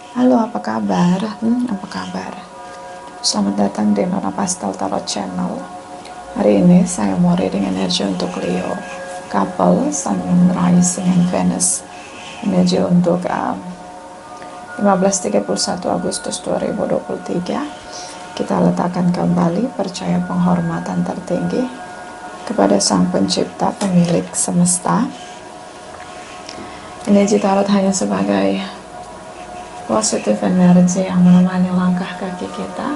Halo, apa kabar? Apa kabar? Selamat datang di Nona Pastel Tarot Channel. Hari ini saya mau reading energi untuk Leo, couple, Sun, Moon, Rising, and Venus. Energi untuk 15-31 Agustus 2023. Kita letakkan kembali percaya penghormatan tertinggi kepada Sang Pencipta, Pemilik Semesta. Energi tarot hanya sebagai positif energi yang menemani langkah kaki kita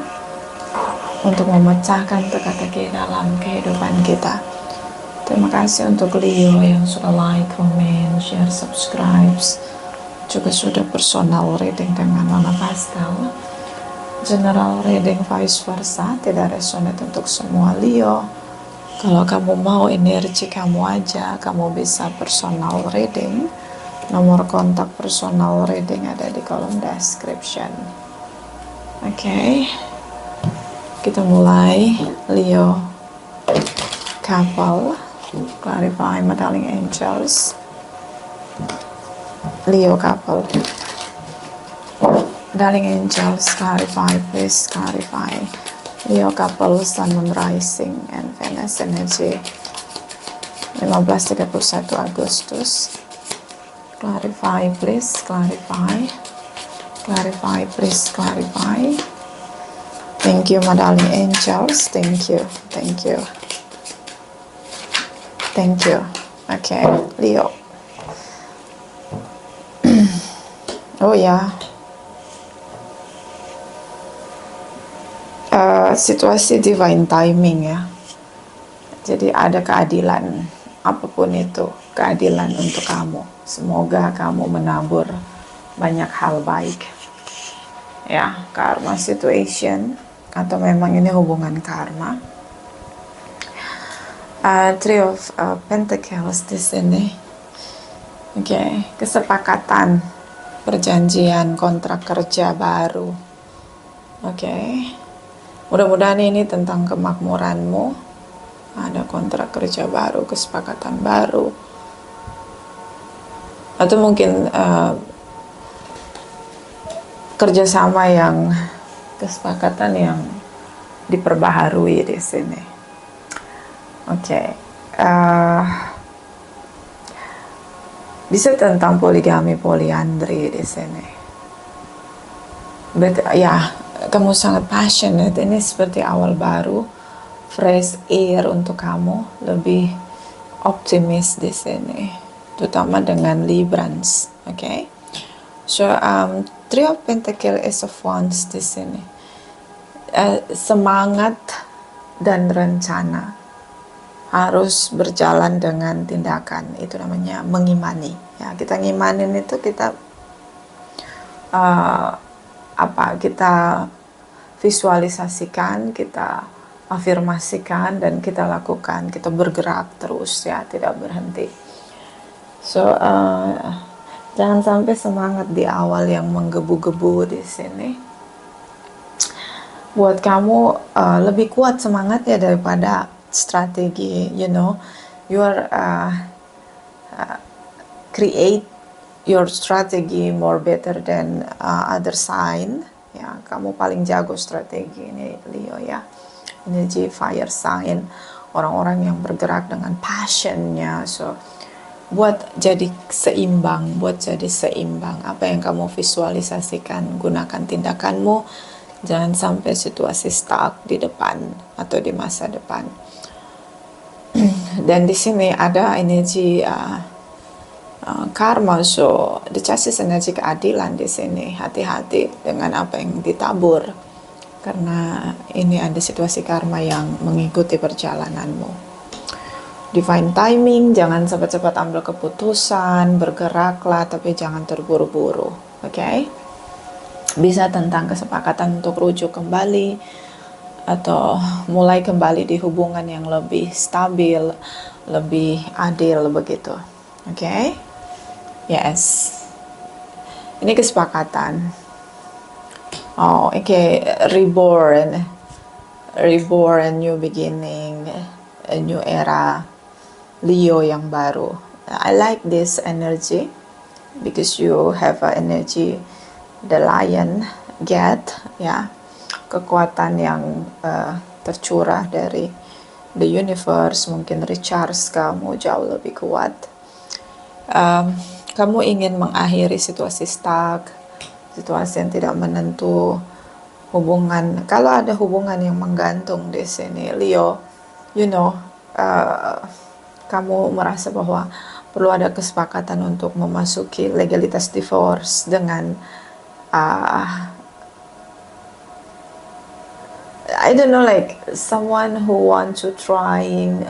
untuk memecahkan teka-teki dalam kehidupan kita. Terima kasih untuk Leo yang sudah like, comment, share, subscribe, juga sudah personal reading dengan Nona Pastel. General reading vice versa, tidak resonate untuk semua Leo. Kalau kamu mau energi kamu aja, kamu bisa personal reading. Nomor kontak personal reading ada di kolom description. Oke. Kita mulai. Leo couple, clarify my darling angels. Leo couple, darling angels, clarify, please clarify. Leo couple, Sun, Moon, Rising, and Venus energy 15-31 Agustus. Clarify, please clarify. Clarify, please clarify. Thank you, my darling angels. Thank you, thank you, thank you. Okay, Leo. Oh ya, situasi divine timing ya. Jadi ada keadilan, apapun itu, keadilan untuk kamu. Semoga kamu menabur banyak hal baik. Ya, karma situation, atau memang ini hubungan karma. Three of Pentacles di sini. Oke, kesepakatan, perjanjian, kontrak kerja baru. Oke, mudah-mudahan ini tentang kemakmuranmu. Ada kontrak kerja baru, kesepakatan baru, atau mungkin kerjasama yang kesepakatan yang diperbaharui di sini. Oke, bisa tentang poligami, poliandri di sini. But ya, kamu sangat passionate. Ini seperti awal baru, fresh air untuk kamu, lebih optimis di sini, terutama dengan Librans. Okay, so Three of Pentacles, Ace of Wands di sini. Semangat dan rencana harus berjalan dengan tindakan. Itu namanya mengimani. Ya, kita ngimanin itu kita kita visualisasikan, kita afirmasikan, dan kita lakukan. Kita bergerak terus ya, tidak berhenti. So jangan sampai semangat di awal yang menggebu-gebu di sini. Buat kamu lebih kuat semangatnya daripada strategi. You know, your create your strategy more better than other sign. Ya, kamu paling jago strategi ini Leo ya. Energy fire sign, orang-orang yang bergerak dengan passionnya. So buat jadi seimbang, apa yang kamu visualisasikan, gunakan tindakanmu, jangan sampai situasi stuck di depan atau di masa depan. Dan di sini ada energi karma, so the chassis energi keadilan di sini. Hati-hati dengan apa yang ditabur, karena ini ada situasi karma yang mengikuti perjalananmu. Divine timing, jangan cepat-cepat ambil keputusan, bergeraklah, tapi jangan terburu-buru. Oke? Bisa tentang kesepakatan untuk rujuk kembali, atau mulai kembali di hubungan yang lebih stabil, lebih adil begitu. Oke? Yes. Ini kesepakatan. Oh, oke. Reborn, new beginning, a new era. Leo yang baru. I like this energy because you have an energy the lion gate, ya, kekuatan yang tercurah dari the universe. Mungkin recharge kamu jauh lebih kuat. Kamu ingin mengakhiri situasi stuck, situasi yang tidak menentu, hubungan. Kalau ada hubungan yang menggantung di sini, Leo, you know, kamu merasa bahwa perlu ada kesepakatan untuk memasuki legalitas divorce dengan I don't know, like someone who want to trying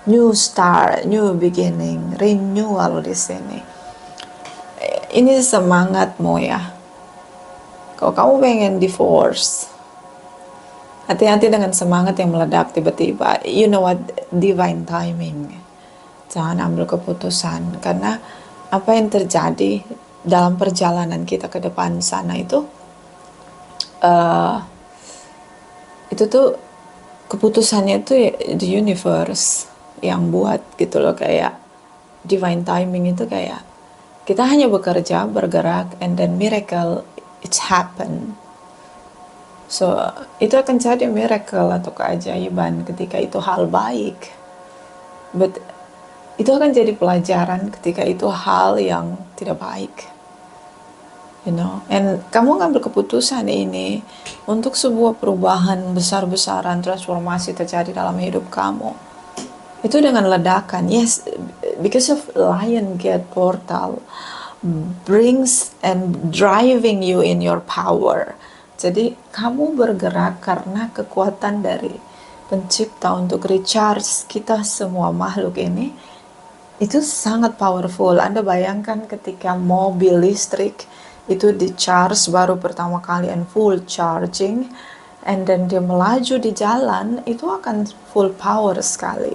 new start, new beginning, renewal di sini. Ini semangatmu ya. Kalau kamu pengen divorce, hati-hati dengan semangat yang meledak tiba-tiba. You know what? Divine timing. Jangan ambil keputusan, karena apa yang terjadi dalam perjalanan kita ke depan sana itu tuh keputusannya itu the universe yang buat gitu loh. Kayak divine timing itu kayak kita hanya bekerja, bergerak, and then miracle it's happen. So itu akan jadi miracle atau keajaiban ketika itu hal baik, but itu akan jadi pelajaran ketika itu hal yang tidak baik, you know. And kamu ngambil keputusan ini untuk sebuah perubahan besar-besaran, transformasi terjadi dalam hidup kamu. Itu dengan ledakan, yes, because of Lion Gate portal brings and driving you in your power. Jadi kamu bergerak karena kekuatan dari pencipta untuk recharge kita semua makhluk ini. Itu sangat powerful. Anda bayangkan ketika mobil listrik itu di charge baru pertama kali and full charging, and then dia melaju di jalan, itu akan full power sekali.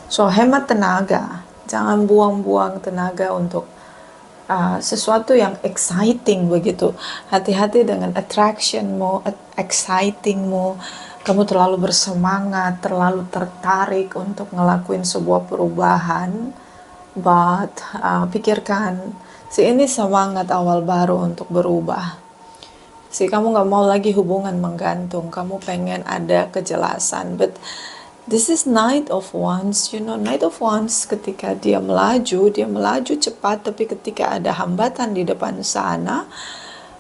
So hemat tenaga, jangan buang-buang tenaga untuk sesuatu yang exciting begitu. Hati-hati dengan attractionmu, excitingmu. Kamu terlalu bersemangat, terlalu tertarik untuk ngelakuin sebuah perubahan. But pikirkan, ini semangat awal baru untuk berubah. Kamu gak mau lagi hubungan menggantung. Kamu pengen ada kejelasan. But this is Knight of Wands, you know. Knight of Wands ketika dia melaju cepat, tapi ketika ada hambatan di depan sana,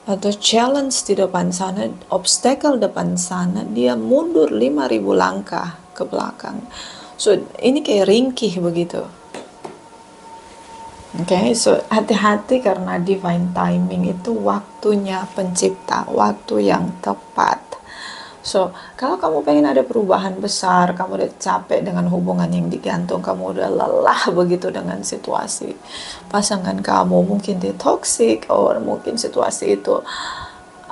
atau challenge di depan sana, obstacle depan sana, dia mundur 5.000 langkah ke belakang. So ini kayak ringkih begitu. Okay, so hati-hati karena divine timing itu waktunya pencipta, waktu yang tepat. So, kalau kamu pengen ada perubahan besar, kamu udah capek dengan hubungan yang digantung, kamu udah lelah begitu dengan situasi pasangan kamu, mungkin dia toxic, or mungkin situasi itu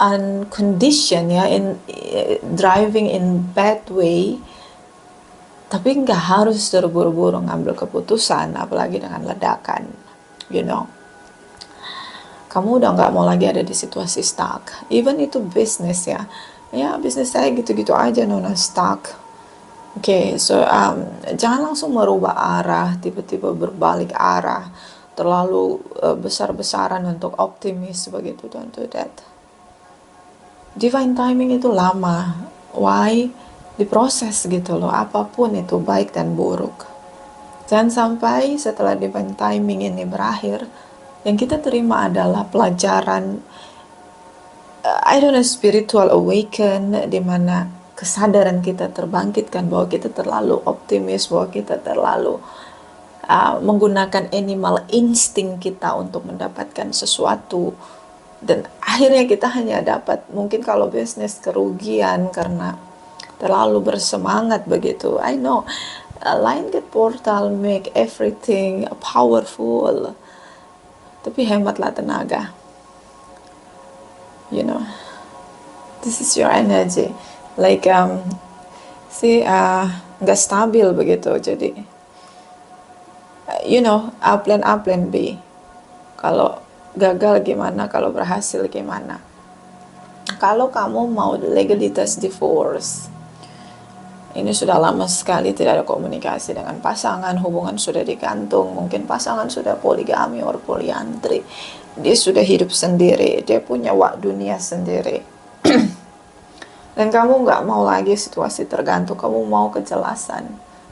unconditioned ya, driving in bad way, tapi nggak harus terburu-buru ngambil keputusan, apalagi dengan ledakan, you know. Kamu udah nggak mau lagi ada di situasi stuck, even itu bisnis ya. Ya, bisnis saya gitu-gitu aja, nona stuck. Okay, so jangan langsung merubah arah, tiba-tiba berbalik arah, terlalu besar-besaran untuk optimis begitu. Don't do that. Divine timing itu lama. Why? Diproses gitu loh, apapun itu baik dan buruk. Jangan sampai setelah divine timing ini berakhir, yang kita terima adalah pelajaran I don't know, spiritual awaken, di mana kesadaran kita terbangkitkan bahwa kita terlalu optimis, bahwa kita terlalu menggunakan animal insting kita untuk mendapatkan sesuatu, dan akhirnya kita hanya dapat mungkin kalau bisnis kerugian karena terlalu bersemangat begitu. I know Lion Gate portal make everything powerful, tapi hematlah tenaga. You know, this is your energy, like nggak stabil begitu. Jadi you know, A plan A plan B. Kalau gagal gimana, kalau berhasil gimana. Kalau kamu mau legalitas divorce, ini sudah lama sekali tidak ada komunikasi dengan pasangan, hubungan sudah digantung, mungkin pasangan sudah poligami or polyandry, dia sudah hidup sendiri, dia punya dunia sendiri. Dan kamu nggak mau lagi situasi tergantung, kamu mau kejelasan,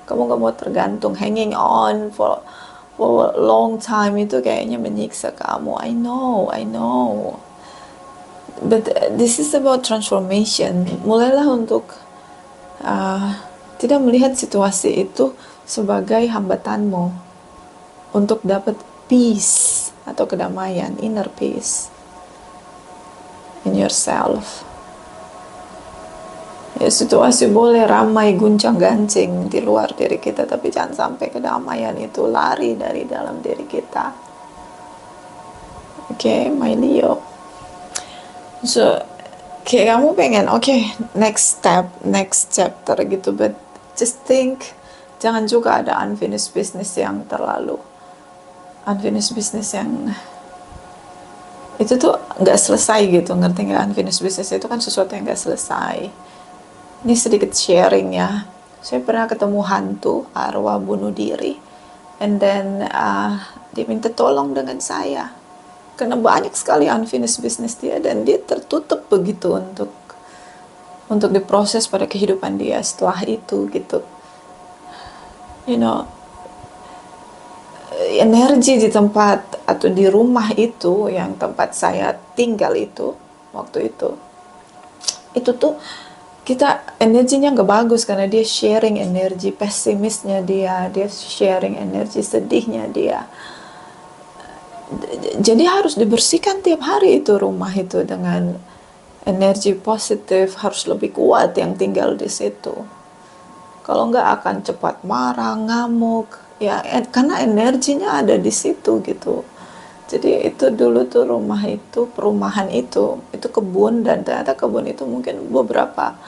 kamu nggak mau tergantung, hanging on for a long time itu kayaknya menyiksa kamu. I know, but this is about transformation. Mulailah untuk tidak melihat situasi itu sebagai hambatanmu untuk dapat peace atau kedamaian, inner peace in yourself. Ya, situasi boleh ramai guncang-gancing di luar diri kita, tapi jangan sampai kedamaian itu lari dari dalam diri kita. Oke, my Leo. So, kayak kamu pengen, next step, next chapter gitu, but just think, jangan juga ada unfinished business yang terlalu, unfinished business yang itu tuh nggak selesai gitu, ngerti nggak? Unfinished business itu kan sesuatu yang nggak selesai. Ini sedikit sharing ya. Saya pernah ketemu hantu arwah bunuh diri, and then dia minta tolong dengan saya karena banyak sekali unfinished business dia, dan dia tertutup begitu untuk diproses pada kehidupan dia setelah itu gitu. Energi di tempat atau di rumah itu, yang tempat saya tinggal itu waktu itu tuh kita energinya nggak bagus, karena dia sharing energi pesimisnya dia sharing energi sedihnya dia. Jadi harus dibersihkan tiap hari itu rumah itu dengan energi positif, harus lebih kuat yang tinggal di situ. Kalau nggak akan cepat marah, ngamuk, ya karena energinya ada di situ gitu. Jadi itu dulu tuh rumah itu, perumahan itu kebun, dan ternyata kebun itu mungkin berapa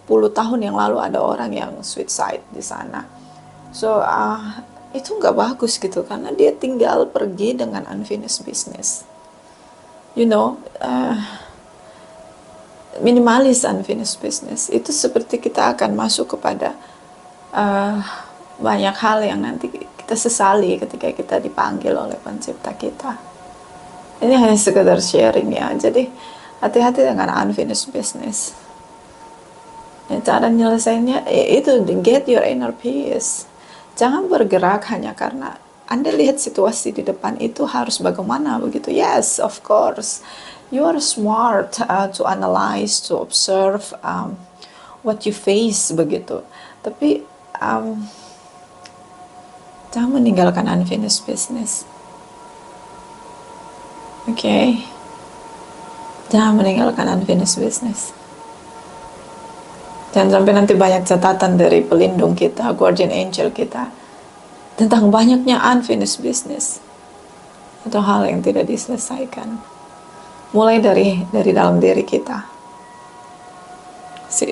puluh tahun yang lalu ada orang yang suicide di sana. So itu nggak bagus gitu, karena dia tinggal pergi dengan unfinished business. Minimalis unfinished business itu seperti kita akan masuk kepada banyak hal yang nanti kita sesali ketika kita dipanggil oleh pencipta kita. Ini hanya sekedar sharing ya. Jadi hati-hati dengan unfinished business. Ya, cara nyelesainnya itu get your inner peace. Jangan bergerak hanya karena Anda lihat situasi di depan itu harus bagaimana begitu. Yes, of course, you are smart to analyze, to observe what you face begitu. Tapi jangan meninggalkan unfinished business. Okay? Jangan meninggalkan unfinished business. Jangan sampai nanti banyak catatan dari pelindung kita, guardian angel kita, tentang banyaknya unfinished business atau hal yang tidak diselesaikan. Mulai dari dalam diri kita.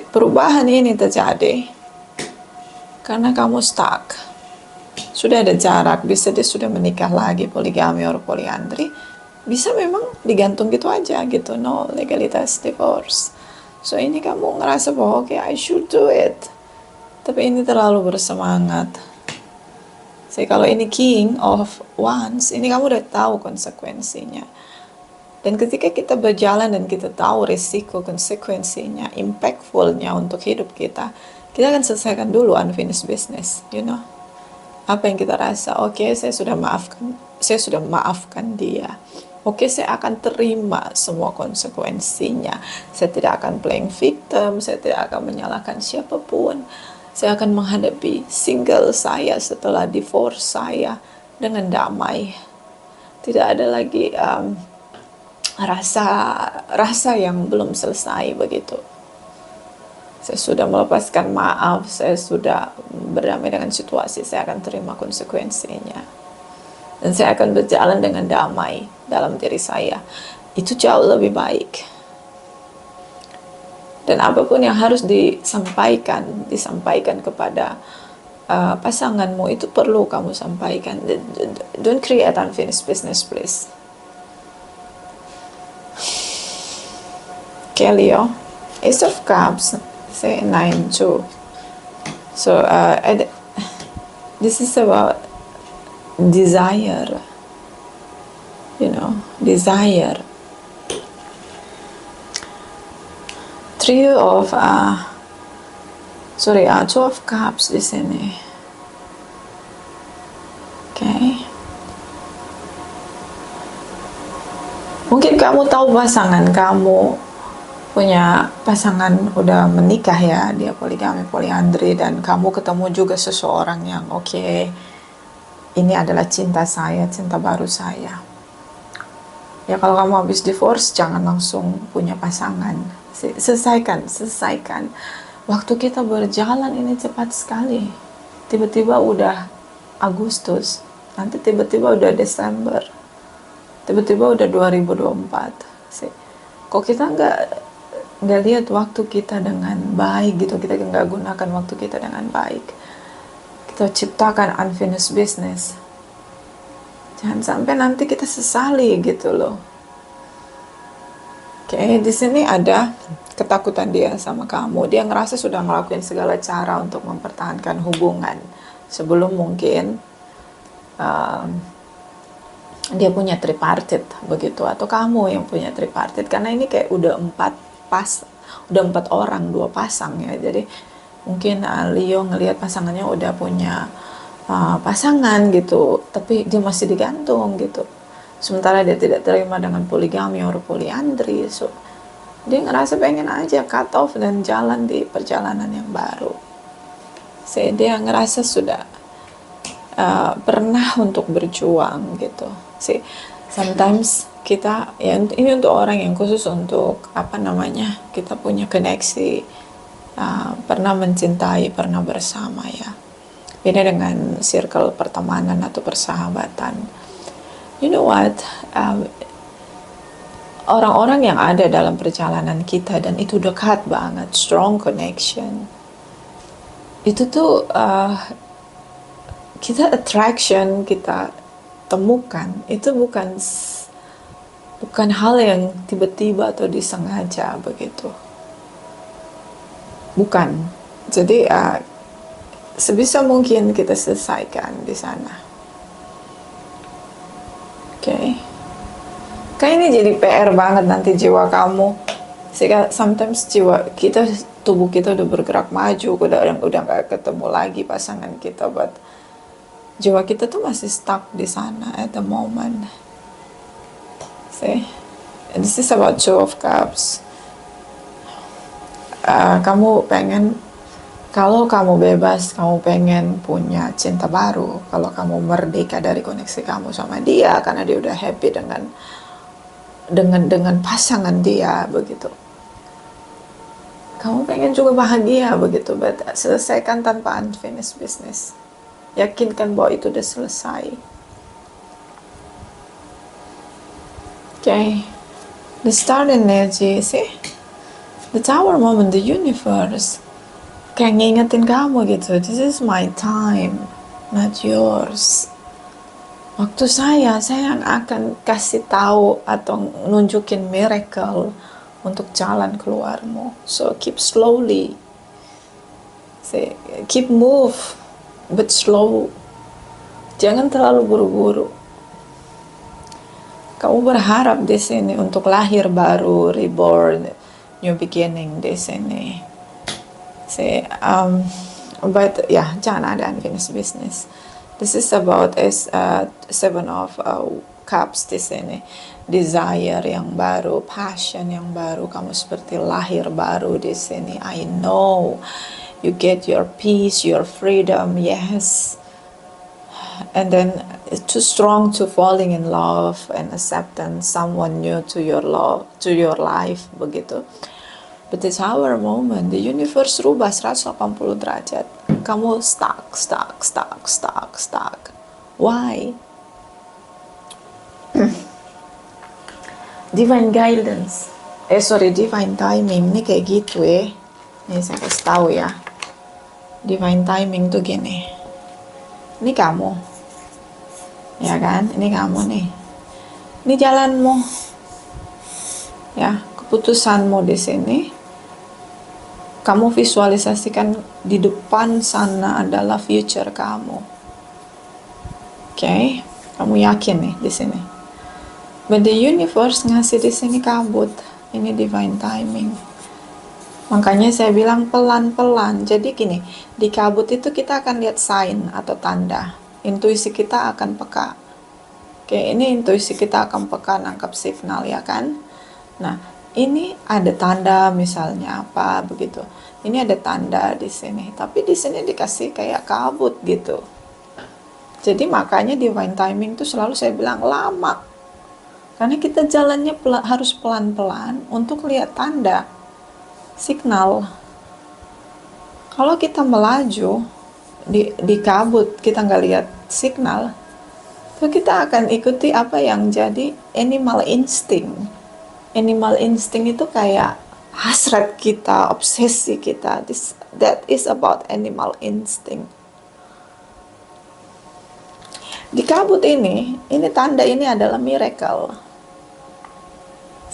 Perubahan ini terjadi karena kamu stuck. Sudah ada jarak, bisa dia sudah menikah lagi, poligami atau poliandri, bisa memang digantung gitu aja gitu, no legalitas divorce. So ini kamu ngerasa bahwa I should do it, tapi ini terlalu bersemangat. Kalau ini King of Wands, ini kamu udah tahu konsekuensinya. Dan ketika kita berjalan dan kita tahu risiko, konsekuensinya, impactfulnya untuk hidup kita akan selesaikan dulu unfinished business, Apa yang kita rasa, saya sudah maafkan dia. Saya akan terima semua konsekuensinya. Saya tidak akan playing victim, saya tidak akan menyalahkan siapapun. Saya akan menghadapi single saya setelah divorce saya dengan damai. Tidak ada lagi rasa yang belum selesai begitu. Saya sudah melepaskan maaf, saya sudah berdamai dengan situasi, saya akan terima konsekuensinya. Dan saya akan berjalan dengan damai dalam diri saya. Itu jauh lebih baik. Dan apapun yang harus disampaikan kepada pasanganmu, itu perlu kamu sampaikan. Don't create unfinished business, please. Okay, Leo. Ace of Cups. Say 9-2. So this is about desire. desire. Two of Cups di sini. Okay. Mungkin kamu tahu pasangan kamu, punya pasangan udah menikah ya, dia poligami, poliandri, dan kamu ketemu juga seseorang yang oke, ini adalah cinta saya, cinta baru saya. Ya kalau kamu habis divorce, jangan langsung punya pasangan. Selesaikan. Waktu kita berjalan ini cepat sekali. Tiba-tiba udah Agustus, nanti tiba-tiba udah Desember, tiba-tiba udah 2024. Kok kita nggak lihat waktu kita dengan baik gitu, kita nggak gunakan waktu kita dengan baik, kita ciptakan unfinished business. Jangan sampai nanti kita sesali gitu loh. Oke, di sini ada ketakutan dia sama kamu. Dia ngerasa sudah ngelakuin segala cara untuk mempertahankan hubungan sebelum mungkin dia punya tripartite begitu, atau kamu yang punya tripartite, karena ini kayak udah 4 orang, 2 pasang ya. Jadi mungkin Leo ngelihat pasangannya udah punya pasangan gitu, tapi dia masih digantung gitu. Sementara dia tidak terima dengan poligami atau poliandri, so dia ngerasa pengen aja cut off dan jalan di perjalanan yang baru. Dia ngerasa sudah pernah untuk berjuang gitu. Sometimes kita ya, ini untuk orang yang khusus untuk kita punya koneksi, pernah mencintai, pernah bersama ya. Beda dengan circle pertemanan atau persahabatan. You know what? Orang-orang yang ada dalam perjalanan kita dan itu dekat banget, strong connection, itu tuh kita attraction, kita temukan itu bukan hal yang tiba-tiba atau disengaja begitu, bukan. Jadi sebisa mungkin kita selesaikan di sana. Okay. Kayak ini jadi PR banget nanti jiwa kamu. Sometimes tubuh kita udah bergerak maju, udah nggak ketemu lagi pasangan kita, but jiwa kita tuh masih stuck di sana at the moment. This is about Two of Cups. Kamu pengen, kalau kamu bebas, kamu pengen punya cinta baru, kalau kamu merdeka dari koneksi kamu sama dia karena dia udah happy dengan pasangan dia begitu. Kamu pengen juga bahagia begitu, but selesaikan tanpa unfinished business. Yakinkan bahwa itu udah selesai. Okay. The star energy, the tower moment, the universe kayak ngingetin kamu gitu, this is my time, not yours. Waktu saya yang akan kasih tahu atau nunjukin miracle untuk jalan keluarmu. So keep slowly, keep move but slow. Jangan terlalu buru-buru. Kamu berharap di sini untuk lahir baru, reborn, new beginning di sini. But jangan ada unfinished business. This is about Seven of Cups di sini. Desire yang baru, passion yang baru. Kamu seperti lahir baru di sini. I know you get your peace, your freedom, yes. And then it's too strong to falling in love and accepting someone new to your life begitu. But it's our moment. The universe rubah 180 derajat. Kamu stuck. Why? Divine guidance. Divine timing. Ini kayak gitu ya. Ini saya kasih tahu ya. Divine timing tuh gini. Ini kamu. Ya kan? Ini kamu nih. Ini jalanmu. Ya, keputusanmu di sini. Kamu visualisasikan di depan sana adalah future kamu. Okay? Kamu yakin nih di sini. But the universe ngasih di sini kabut. Ini divine timing. Makanya saya bilang pelan-pelan. Jadi gini, di kabut itu kita akan lihat sign atau tanda. Intuisi kita akan peka. Oke, ini intuisi kita akan peka nangkap signal ya kan. Nah, ini ada tanda misalnya apa begitu. Ini ada tanda di sini. Tapi di sini dikasih kayak kabut gitu. Jadi makanya divine timing itu selalu saya bilang lama. Karena kita jalannya harus pelan-pelan untuk lihat tanda, signal. Kalau kita melaju di kabut, kita nggak lihat signal, so kita akan ikuti apa yang jadi animal instinct. Animal instinct itu kayak hasrat kita, obsesi kita. That is about animal instinct. Di kabut ini tanda ini adalah miracle.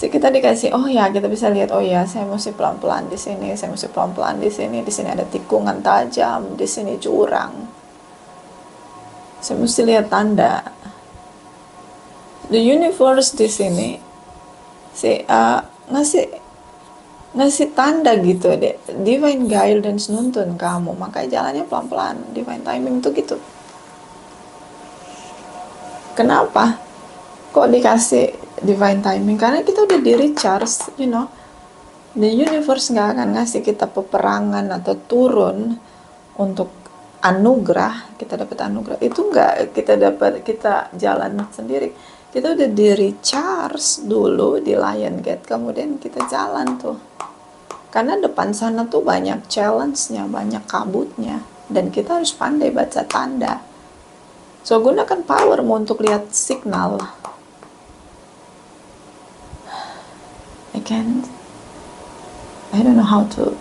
Jadi kita dikasih, oh ya kita bisa lihat, oh ya saya mesti pelan-pelan di sini, saya mesti pelan-pelan di sini ada tikungan tajam, di sini jurang. Saya mesti lihat tanda. The universe di sini ngasih tanda gitu deh. Divine guidance nuntun kamu, makanya jalannya pelan-pelan. Divine timing tuh gitu. Kenapa? Kok dikasih divine timing? Karena kita udah di recharge, the universe nggak akan ngasih kita peperangan atau turun untuk anugerah. Kita dapat anugerah itu nggak kita jalan sendiri. Kita udah di recharge dulu di Lion Gate, kemudian kita jalan tuh. Karena depan sana tuh banyak challenge-nya, banyak kabutnya, dan kita harus pandai baca tanda. So gunakan powermu untuk lihat signal. I don't know how to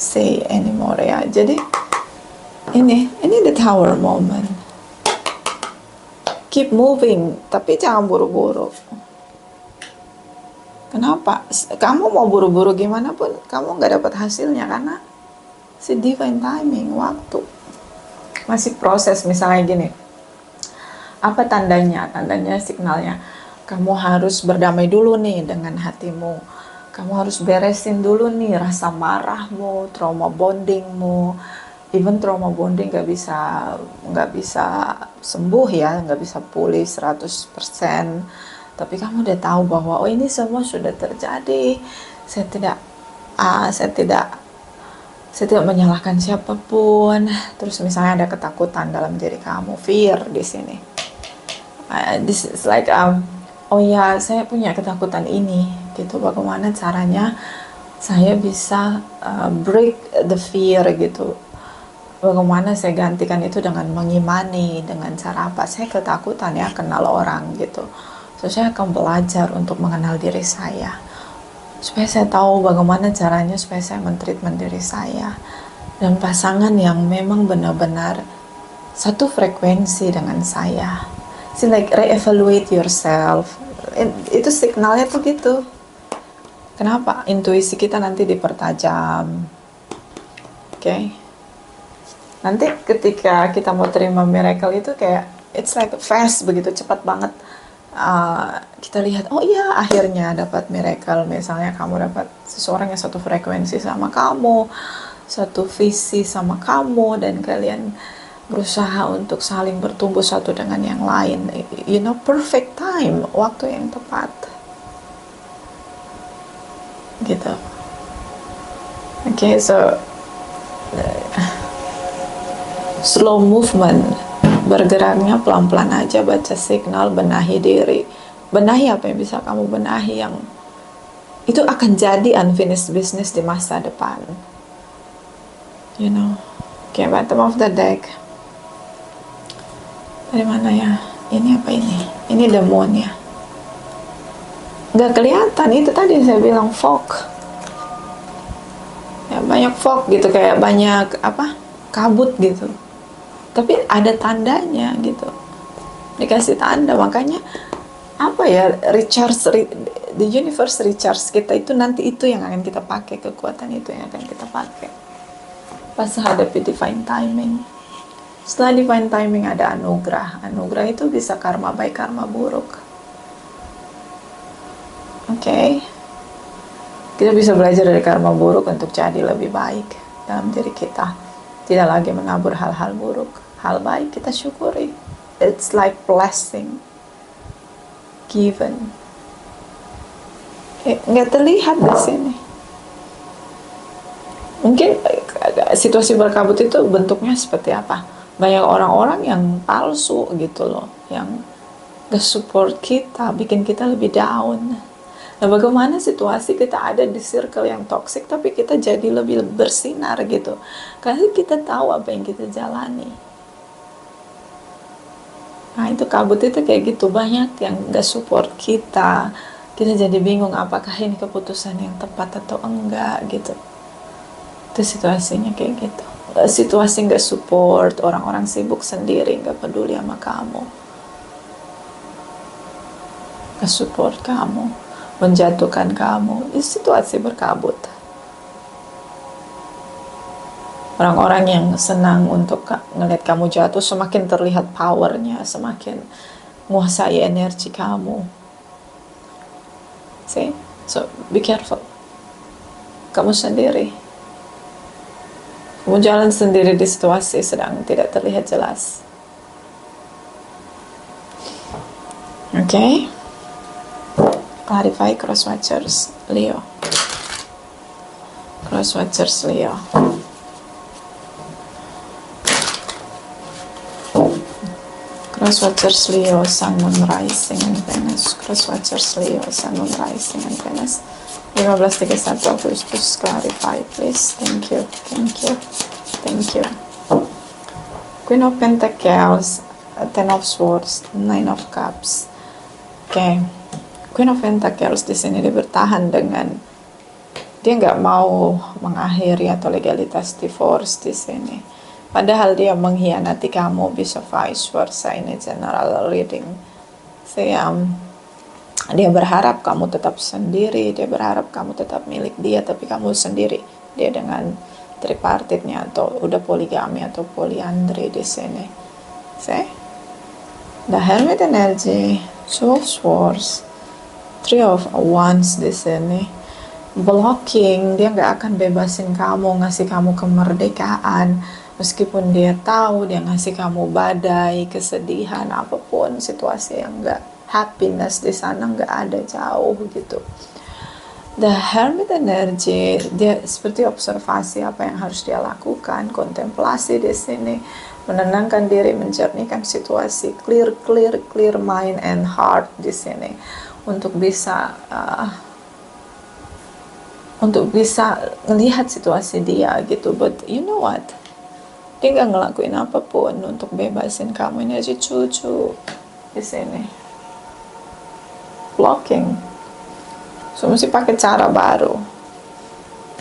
say anymore ya. Jadi ini the tower moment. Keep moving, tapi jangan buru-buru. Kenapa? Kamu mau buru-buru gimana pun kamu nggak dapat hasilnya karena si divine timing, waktu masih proses. Misalnya gini, apa tandanya? Tandanya signalnya kamu harus berdamai dulu nih dengan hatimu. Kamu harus beresin dulu nih rasa marahmu, trauma bondingmu. Even trauma bonding nggak bisa sembuh ya, nggak bisa pulih 100%. Tapi kamu udah tahu bahwa oh ini semua sudah terjadi. Saya tidak menyalahkan siapapun. Terus misalnya ada ketakutan dalam diri kamu, fear di sini. This is like oh ya saya punya ketakutan ini gitu. Bagaimana caranya saya bisa break the fear gitu. Bagaimana saya gantikan itu dengan mengimani, dengan cara apa? Saya ketakutan ya kenal orang gitu. So saya akan belajar untuk mengenal diri saya. Supaya saya tahu bagaimana caranya supaya saya men-treatment diri saya. Dan pasangan yang memang benar-benar satu frekuensi dengan saya. See, like re-evaluate yourself. Itu signalnya tuh gitu. Kenapa? Intuisi kita nanti dipertajam. Oke. Nanti ketika kita mau terima miracle itu kayak it's like fast begitu, cepat banget. Kita lihat, oh iya akhirnya dapat miracle. Misalnya kamu dapat seseorang yang satu frekuensi sama kamu, satu visi sama kamu, dan kalian berusaha untuk saling bertumbuh satu dengan yang lain. Perfect time, waktu yang tepat. Gitu. Okay, so slow movement, bergeraknya pelan-pelan aja, baca signal, benahi diri. Benahi apa yang bisa kamu benahi yang itu akan jadi unfinished business di masa depan. Okay, bottom of the deck. Dari mana ya? Ini apa ini? Ini the moon ya. Gak kelihatan, itu tadi saya bilang fog. Ya, banyak fog gitu, kayak banyak kabut gitu. Tapi ada tandanya gitu, dikasih tanda. Makanya the universe recharge kita itu nanti, itu yang akan kita pakai, kekuatan itu yang akan kita pakai pas hadapi divine timing. Setelah divine timing ada anugerah. Anugerah itu bisa karma baik, karma buruk. Oke. Kita bisa belajar dari karma buruk untuk jadi lebih baik dalam diri kita. Tidak lagi menabur hal-hal buruk. Hal baik kita syukuri. It's like blessing given. Nggak terlihat di sini. Mungkin situasi berkabut itu bentuknya seperti apa? Banyak orang-orang yang palsu gitu loh, yang gak support kita, bikin kita lebih down. Nah, bagaimana situasi kita ada di circle yang toxic tapi kita jadi lebih bersinar gitu, karena kita tahu apa yang kita jalani. Nah, itu kabut itu kayak gitu, banyak yang gak support kita jadi bingung apakah ini keputusan yang tepat atau enggak gitu. Itu situasinya kayak gitu. Situasi gak support, orang-orang sibuk sendiri, gak peduli sama kamu, gak support kamu, menjatuhkan kamu. Itu situasi berkabut. Orang-orang yang senang untuk ngeliat kamu jatuh, semakin terlihat powernya, semakin menguasai energi kamu. See? So, be careful. Kamu sendiri. Kamu jalan sendiri di situasi sedang tidak terlihat jelas. Okay? Clarify crosswatchers Leo. Crosswatchers Leo. Crosswatchers Leo, Sun, Moon, Rising, and Venus. Crosswatchers Leo, Sun, Moon, Rising, and Venus. 1531 Agustus, clarify please. Thank you, thank you, thank you. Queen of Pentacles, Ten of Swords, Nine of Cups. Okay. Queen of Pentacles di sini dia bertahan dengan dia nggak mau mengakhiri atau legalitas divorce di sini. Padahal dia mengkhianati kamu, bisa vice versa. Ini general reading. Dia berharap kamu tetap sendiri, dia berharap kamu tetap milik dia, tapi kamu sendiri. Dia dengan tripartitnya atau udah poligami atau poliandri di sini. See? The Hermit energy, Two of Swords, Three of Wands di sini. Blocking, dia nggak akan bebasin kamu, ngasih kamu kemerdekaan. Meskipun dia tahu dia ngasih kamu badai, kesedihan, apapun situasi yang nggak happiness di sana nggak ada, jauh gitu. The Hermit energy, dia seperti observasi apa yang harus dia lakukan, kontemplasi di sini, menenangkan diri, menjernihkan situasi, clear mind and heart di sini, untuk bisa melihat situasi dia gitu. But you know what? Dia nggak ngelakuin apapun untuk bebasin kamu. Ini aja cucu di sini. Blocking. So mesti pakai cara baru.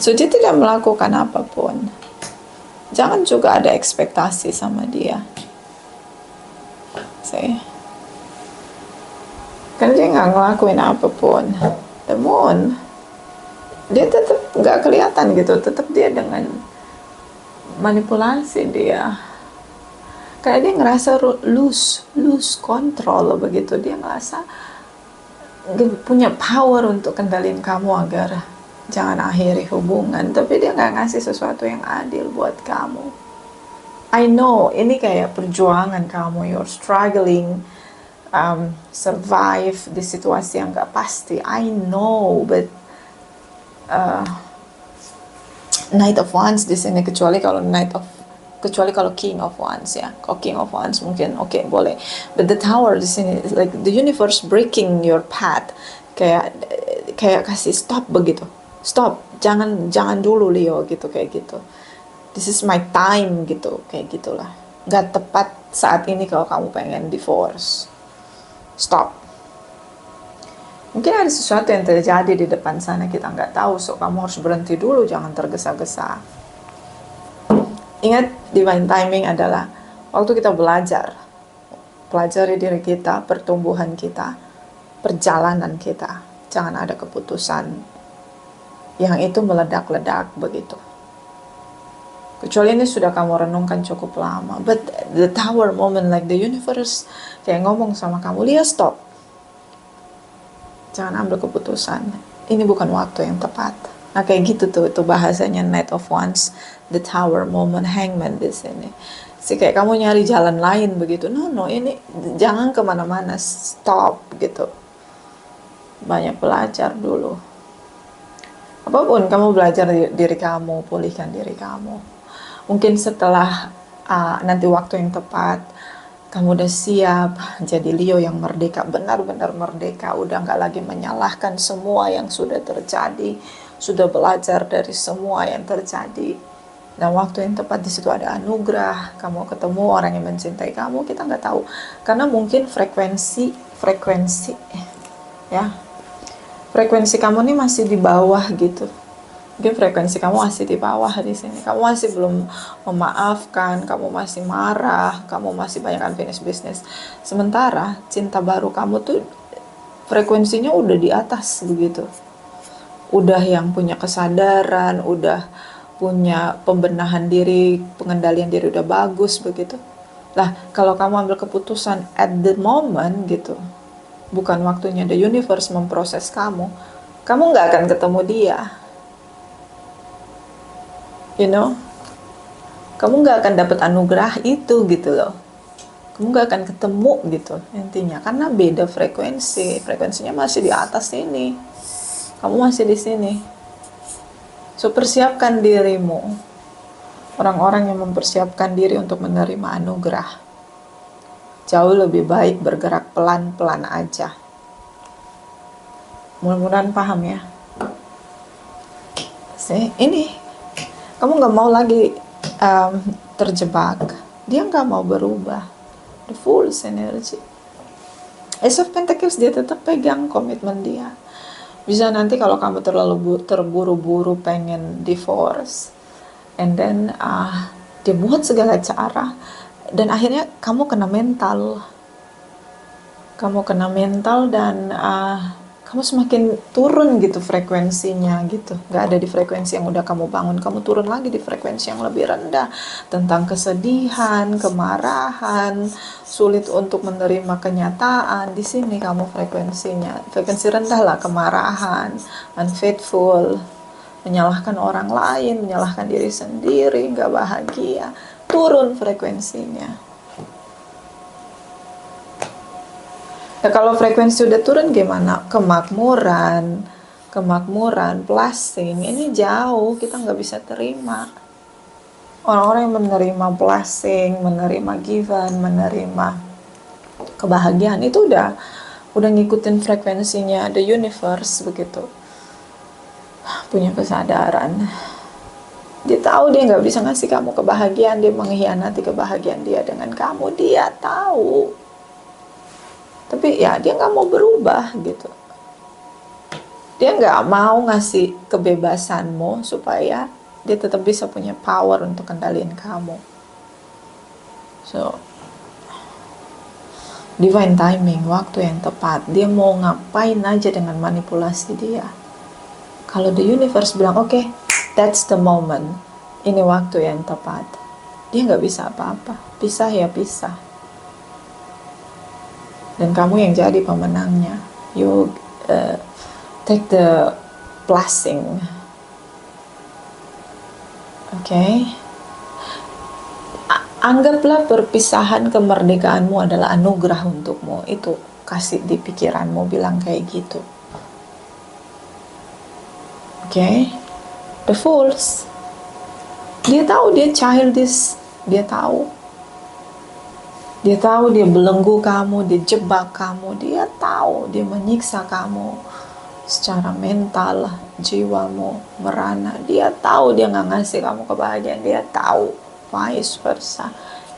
So dia tidak melakukan apapun. Jangan juga ada ekspektasi sama dia. See? Karena dia nggak ngelakuin apapun. The Moon, dia tetap nggak kelihatan gitu. Tetap dia dengan manipulasi dia. Karena dia ngerasa lose control begitu. Dia ngerasa gak punya power untuk kendalin kamu agar jangan akhiri hubungan. Tapi dia nggak ngasih sesuatu yang adil buat kamu. I know ini kayak perjuangan kamu, you're struggling, survive di situasi yang nggak pasti. I know, but Knight of Wands di sini, kecuali kalau King of Wands ya. Kalau King of Wands mungkin oke, boleh. But the Tower di sini like the universe breaking your path. Kayak kasih stop begitu. Stop, jangan dulu Leo gitu, kayak gitu. This is my time gitu, kayak gitulah. Gak tepat saat ini kalau kamu pengen divorce. Stop. Mungkin ada sesuatu yang terjadi di depan sana, kita nggak tahu, so kamu harus berhenti dulu, jangan tergesa-gesa. Ingat, divine timing adalah waktu kita belajar. Pelajari diri kita, pertumbuhan kita, perjalanan kita. Jangan ada keputusan yang itu meledak-ledak begitu. Kecuali ini sudah kamu renungkan cukup lama. But the Tower moment, like the universe kayak ngomong sama kamu, Leo stop. Jangan ambil keputusan. Ini bukan waktu yang tepat. Nah kayak gitu tuh, itu bahasanya Knight of Wands, the Tower moment, Hangman di sini. Kayak kamu nyari jalan lain begitu. No, ini jangan kemana-mana, stop gitu. Banyak belajar dulu. Apapun kamu belajar diri kamu, pulihkan diri kamu. Mungkin setelah nanti waktu yang tepat, kamu udah siap jadi Leo yang merdeka, benar-benar merdeka, udah nggak lagi menyalahkan semua yang sudah terjadi, sudah belajar dari semua yang terjadi. Dan waktu yang tepat di situ ada anugerah, kamu ketemu orang yang mencintai kamu, kita nggak tahu. Karena mungkin frekuensi ya, frekuensi kamu nih masih di bawah gitu. Mungkin frekuensi kamu masih di bawah di sini. Kamu masih belum memaafkan, kamu masih marah, kamu masih banyak unfinished business. Sementara cinta baru kamu tuh frekuensinya udah di atas begitu. Udah yang punya kesadaran, udah punya pembenahan diri, pengendalian diri udah bagus begitu. Lah, kalau kamu ambil keputusan at the moment gitu, bukan waktunya the universe memproses kamu nggak akan ketemu dia. You know, kamu nggak akan dapat anugerah itu gitu loh. Kamu nggak akan ketemu gitu intinya, karena beda frekuensinya masih di atas ini, kamu masih di sini. So persiapkan dirimu, orang-orang yang mempersiapkan diri untuk menerima anugerah jauh lebih baik bergerak pelan-pelan aja. Mudah-mudahan paham ya. Ini kamu nggak mau lagi terjebak, dia nggak mau berubah. The Fool's energy. Ace of Pentacles, dia tetap pegang komitmen dia. Bisa nanti kalau kamu terlalu terburu-buru pengen divorce, and then dia buat segala cara, dan akhirnya kamu kena mental dan kamu semakin turun gitu frekuensinya gitu, nggak ada di frekuensi yang udah kamu bangun, kamu turun lagi di frekuensi yang lebih rendah, tentang kesedihan, kemarahan, sulit untuk menerima kenyataan. Di sini kamu frekuensi rendah lah, kemarahan, unfaithful, menyalahkan orang lain, menyalahkan diri sendiri, nggak bahagia, turun frekuensinya. Ya, kalau frekuensi udah turun gimana? Kemakmuran, blessing, ini jauh, kita nggak bisa terima. Orang-orang yang menerima blessing, menerima given, menerima kebahagiaan, itu udah ngikutin frekuensinya the universe begitu. Punya kesadaran. Dia tahu dia nggak bisa ngasih kamu kebahagiaan, dia mengkhianati kebahagiaan dia dengan kamu, dia tahu. Tapi ya dia nggak mau berubah gitu. Dia nggak mau ngasih kebebasanmu supaya dia tetap bisa punya power untuk kendaliin kamu. So, divine timing, waktu yang tepat. Dia mau ngapain aja dengan manipulasi dia. Kalau the universe bilang, okay, that's the moment, ini waktu yang tepat, dia nggak bisa apa-apa. Pisah ya pisah. Dan kamu yang jadi pemenangnya. You take the blessing. Okay? Anggaplah perpisahan kemerdekaanmu adalah anugerah untukmu. Itu kasih di pikiranmu, bilang kayak gitu. Okay? The Fools, dia tahu dia childish, dia tahu dia belenggu kamu, dia jebak kamu, dia tahu dia menyiksa kamu secara mental, jiwamu merana. Dia tahu dia nggak ngasih kamu kebahagiaan, dia tahu, vice versa.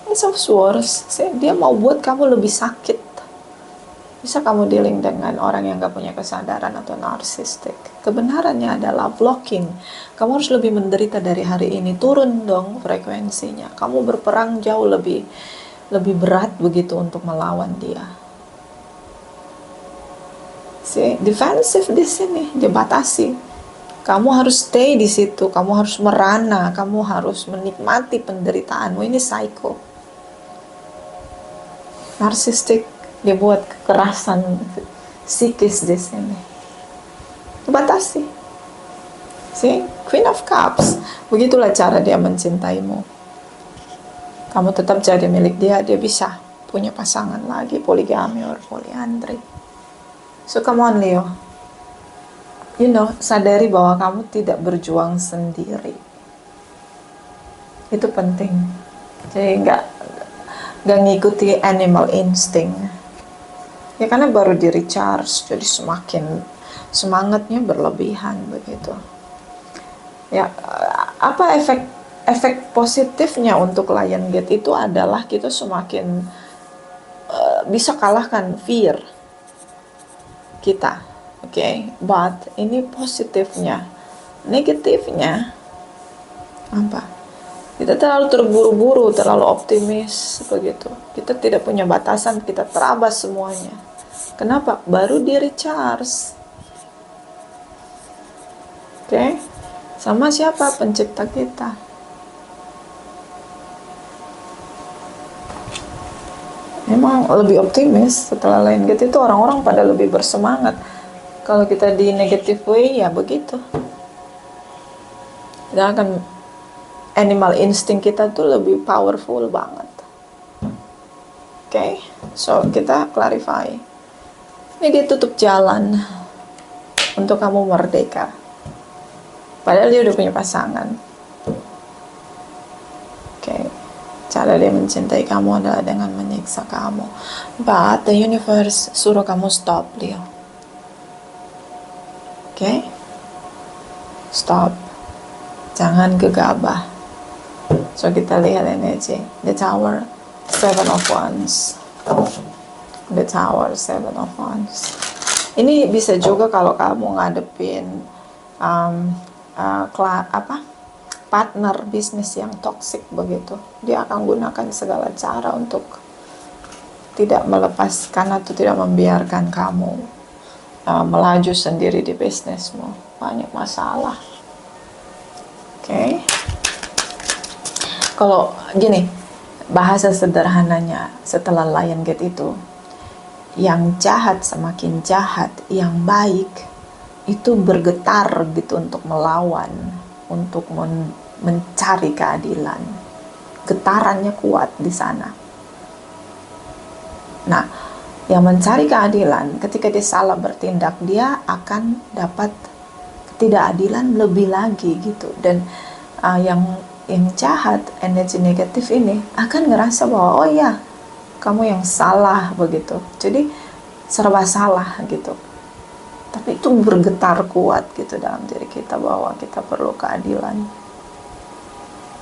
Ace of Swords, dia mau buat kamu lebih sakit. Bisa kamu dealing dengan orang yang gak punya kesadaran atau narsistik. Kebenarannya adalah blocking. Kamu harus lebih menderita dari hari ini. Turun dong frekuensinya. Kamu berperang jauh lebih berat begitu untuk melawan dia. Defensif di sini, dibatasi. Kamu harus stay di situ, kamu harus merana, kamu harus menikmati penderitaanmu. Ini psycho. Narsistik, dia buat kekerasan psikis di sini. Batasi. See? Queen of Cups. Begitulah cara dia mencintaimu. Kamu tetap jadi milik dia, dia bisa punya pasangan lagi, poligami or polyandry. So come on Leo. You know, sadari bahwa kamu tidak berjuang sendiri. Itu penting. Jadi nggak ngikuti animal instinct. Ya karena baru di recharge, jadi semakin semangatnya berlebihan begitu. Ya, apa efek positifnya untuk Lion Gate itu adalah kita semakin bisa kalahkan fear kita, okay? But ini positifnya. Negatifnya apa? Kita terlalu terburu-buru, terlalu optimis begitu. Kita tidak punya batasan, kita terabas semuanya. Kenapa? Baru di recharge. Okay? Sama siapa? Pencipta kita. Memang lebih optimis setelah Lion Gate itu orang-orang pada lebih bersemangat. Kalau kita di negative way ya begitu. Kita akan animal instinct kita tuh lebih powerful banget. Okay? So kita clarify. Ini dia tutup jalan untuk kamu merdeka. Padahal dia udah punya pasangan. Okay. Cara dia mencintai kamu adalah dengan menyiksa kamu. But the universe suruh kamu stop, Leo. Okay? Stop. Jangan gegabah. So kita lihat energi. The Tower, 7 of Wands. The Tower, 7 of Wands. Ini bisa juga kalau kamu ngadepin partner bisnis yang toksik begitu. Dia akan gunakan segala cara untuk tidak melepaskan atau tidak membiarkan kamu melaju sendiri di bisnismu. Banyak masalah. Okay? Kalau gini, bahasa sederhananya setelah Lion Gate itu, yang jahat semakin jahat, yang baik itu bergetar gitu untuk melawan, untuk mencari keadilan. Getarannya kuat di sana. Nah, yang mencari keadilan, ketika dia salah bertindak, dia akan dapat ketidakadilan lebih lagi gitu. Dan yang jahat, energi negatif ini akan ngerasa bahwa oh ya, kamu yang salah begitu. Jadi serba salah gitu. Tapi itu bergetar kuat gitu dalam diri kita bahwa kita perlu keadilan.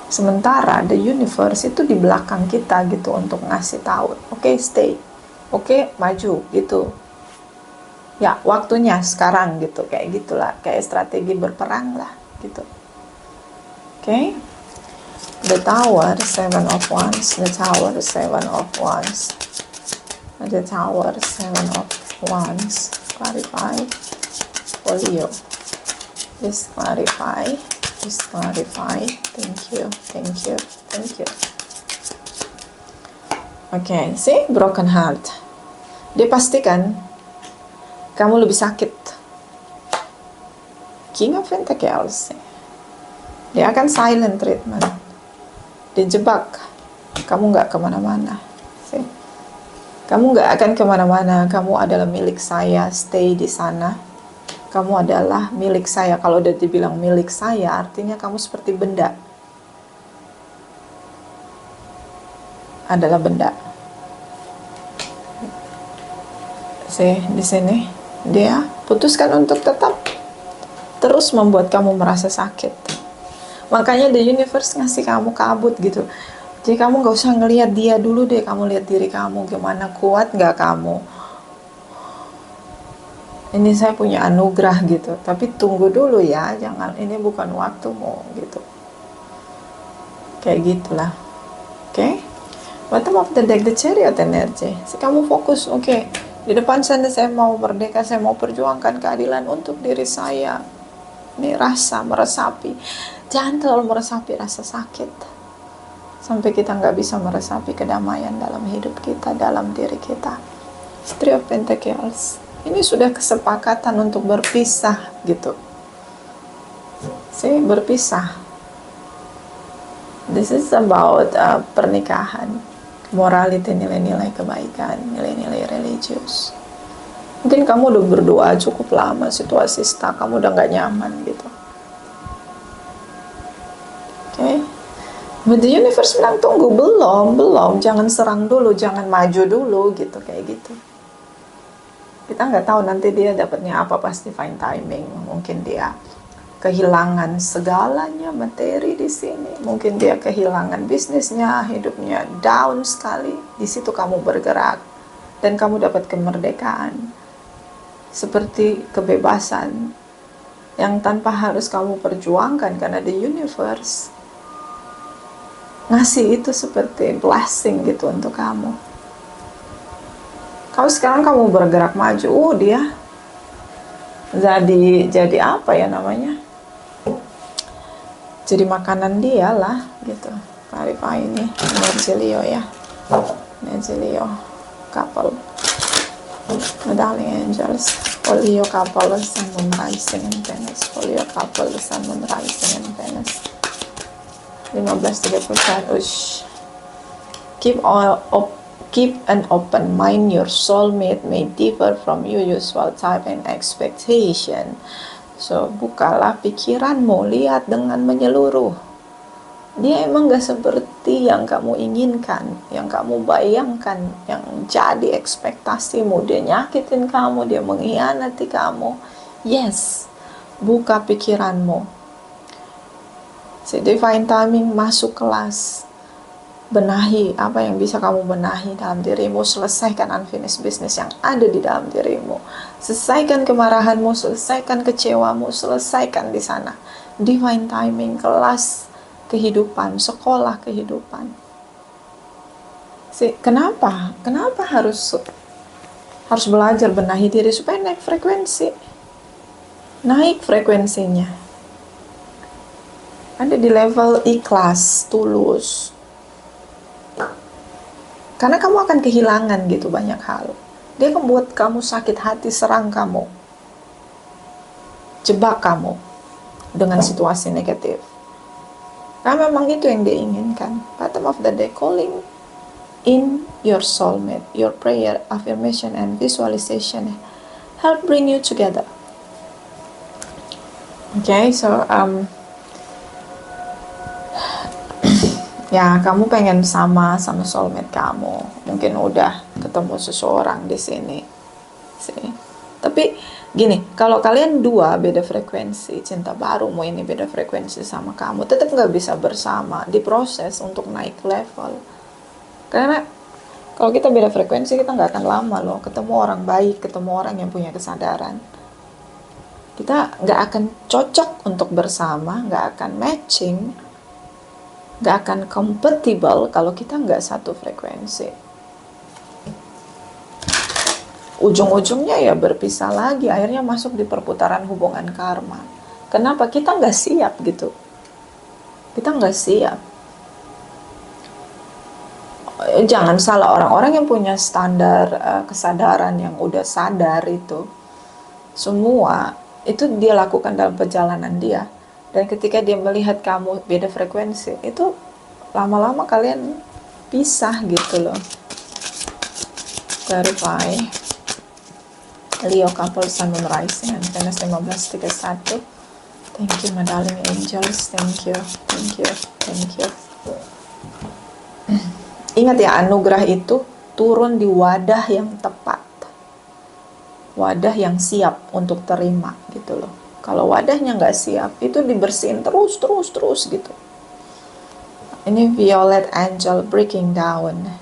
Sementara the universe itu di belakang kita gitu untuk ngasih tahu, oke, stay, oke, maju gitu. Ya, waktunya sekarang gitu, kayak gitulah, kayak strategi berperang lah gitu. Oke. The Tower, 7 of Wands, the Tower, 7 of Wands, the Tower, 7 of Wands. Clarify for Leo. Please clarify. Please clarify. Thank you, thank you, thank you. Okay, see, broken heart. Dia pastikan kamu lebih sakit. King of Pentacles. Dia akan silent treatment. Dijebak, kamu nggak kemana-mana. Kamu nggak akan kemana-mana. Kamu adalah milik saya. Stay di sana. Kamu adalah milik saya. Kalau udah dibilang milik saya, artinya kamu seperti benda. Adalah benda. Di sini dia putuskan untuk tetap terus membuat kamu merasa sakit. Makanya the universe ngasih kamu kabut gitu. Jadi kamu gak usah ngelihat dia dulu deh. Kamu lihat diri kamu. Gimana, kuat gak kamu? Ini saya punya anugerah gitu. Tapi tunggu dulu ya. Jangan, ini bukan waktumu gitu. Kayak gitulah. Oke? Bottom of the deck, the Chariot energy. Kamu fokus, oke. Di depan sana saya mau merdeka. Saya mau perjuangkan keadilan untuk diri saya. Ini rasa meresapi. Jangan terlalu meresapi rasa sakit sampai kita nggak bisa meresapi kedamaian dalam hidup kita, dalam diri kita. Three of Pentacles. Ini sudah kesepakatan untuk berpisah gitu. Berpisah. This is about pernikahan, morality, nilai-nilai kebaikan, nilai-nilai religius. Mungkin kamu udah berdoa cukup lama, situasi stuck, kamu udah gak nyaman gitu. Okay? But the universe bilang tunggu, belum, jangan serang dulu, jangan maju dulu gitu, kayak gitu. Kita nggak tahu nanti dia dapatnya apa, pasti fine timing. Mungkin dia kehilangan segalanya, materi di sini. Mungkin dia kehilangan bisnisnya, hidupnya down sekali. Di situ kamu bergerak dan kamu dapat kemerdekaan, seperti kebebasan yang tanpa harus kamu perjuangkan, karena the universe ngasih itu seperti blessing gitu untuk kamu. Kalau sekarang kamu bergerak maju, dia jadi apa ya namanya? Jadi makanan dia lah gitu. Clarify ini energi Leo ya. Energi Leo couple. Darling angels. For Leo couple, Sun, Moon, Rising, and Venus. For Leo couple, Sun, Moon, Rising, and Venus. 15:30. Keep an open mind. Your soulmate may differ from your usual type and expectation. So, bukalah pikiranmu, lihat dengan menyeluruh. Dia emang gak seperti yang kamu inginkan, yang kamu bayangkan, yang jadi ekspektasimu. Dia nyakitin kamu, dia mengkhianati kamu. Yes, buka pikiranmu. Divine timing, masuk kelas. Benahi apa yang bisa kamu benahi dalam dirimu. Selesaikan unfinished business yang ada di dalam dirimu. Selesaikan kemarahanmu, selesaikan kecewamu, selesaikan di sana. Divine timing, kelas kehidupan, sekolah kehidupan. Kenapa harus belajar benahi diri? Supaya naik frekuensi. Naik frekuensinya. Ada di level ikhlas, tulus. Karena kamu akan kehilangan gitu banyak hal. Dia akan buat kamu sakit hati, serang kamu, jebak kamu dengan situasi negatif. Karena memang itu yang dia inginkan. Bottom of the deck, calling in your soulmate. Your prayer, affirmation, and visualization help bring you together. Okay, so ya, kamu pengen sama soulmate kamu. Mungkin udah ketemu seseorang di sini. Tapi gini, kalau kalian dua beda frekuensi, cinta barumu ini beda frekuensi sama kamu, tetap nggak bisa bersama, diproses untuk naik level. Karena kalau kita beda frekuensi, kita nggak akan lama loh ketemu orang baik, ketemu orang yang punya kesadaran. Kita nggak akan cocok untuk bersama, nggak akan matching, nggak akan compatible kalau kita nggak satu frekuensi. Ujung-ujungnya ya berpisah lagi, akhirnya masuk di perputaran hubungan karma. Kenapa? Kita nggak siap gitu. Kita nggak siap. Jangan salah, orang-orang yang punya standar kesadaran, yang udah sadar itu, semua itu dia lakukan dalam perjalanan dia. Dan ketika dia melihat kamu beda frekuensi, itu lama-lama kalian pisah gitu loh. Clarify. Leo couple, Sun, Moon, Rising, and Venus 15:31. Thank you, my darling angels. Thank you. Ingat ya, anugerah itu turun di wadah yang tepat. Wadah yang siap untuk terima gitu loh. Kalau wadahnya nggak siap, itu dibersihin terus gitu. Ini violet angel breaking down.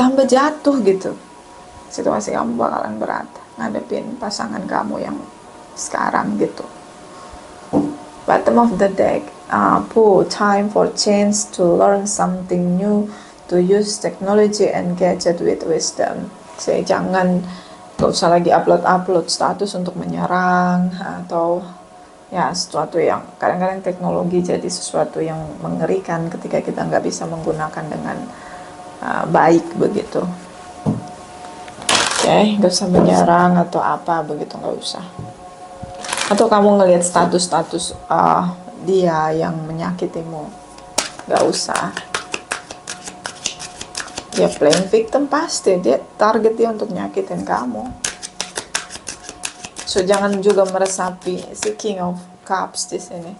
Tambah jatuh gitu. Situasi kamu bakalan berat ngadepin pasangan kamu yang sekarang gitu. Bottom of the deck, time for change, to learn something new, to use technology and gadget with wisdom. Jangan gak usah lagi upload status untuk menyerang, atau ya sesuatu yang kadang-kadang teknologi jadi sesuatu yang mengerikan ketika kita nggak bisa menggunakan dengan baik begitu. Oke, gak usah menyerang atau apa begitu, gak usah. Atau kamu ngelihat status-status dia yang menyakitimu, gak usah. Dia playing victim, pasti dia target dia untuk nyakitin kamu. So jangan juga meresapi si King of Cups di sini.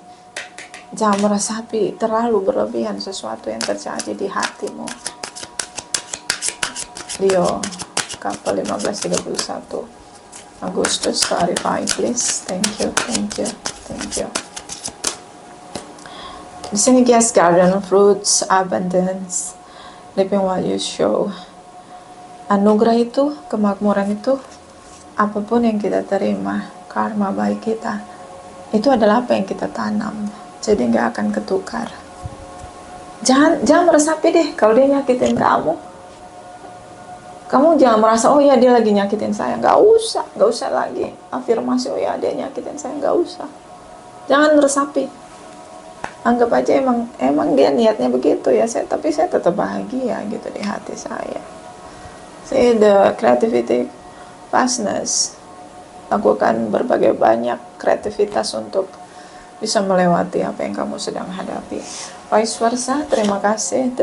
Jangan meresapi terlalu berlebihan sesuatu yang terjadi di hatimu. Leo, kapal 1531 Agustus, clarify please. Thank you. Di sini guys, garden fruits, abundance, living while you show. Anugerah itu, kemakmuran itu, apapun yang kita terima, karma baik kita, itu adalah apa yang kita tanam. Jadi nggak akan ketukar. Jangan meresapi deh kalau dia nyakitin kamu. Kamu jangan merasa, oh ya dia lagi nyakitin saya. Nggak usah lagi afirmasi, oh ya dia nyakitin saya, nggak usah. Jangan meresapi. Anggap aja emang dia niatnya begitu ya, tapi saya tetap bahagia gitu di hati saya. See the creativity, vastness. Lakukan berbagai banyak kreativitas untuk bisa melewati apa yang kamu sedang hadapi. Vice versa, terima kasih.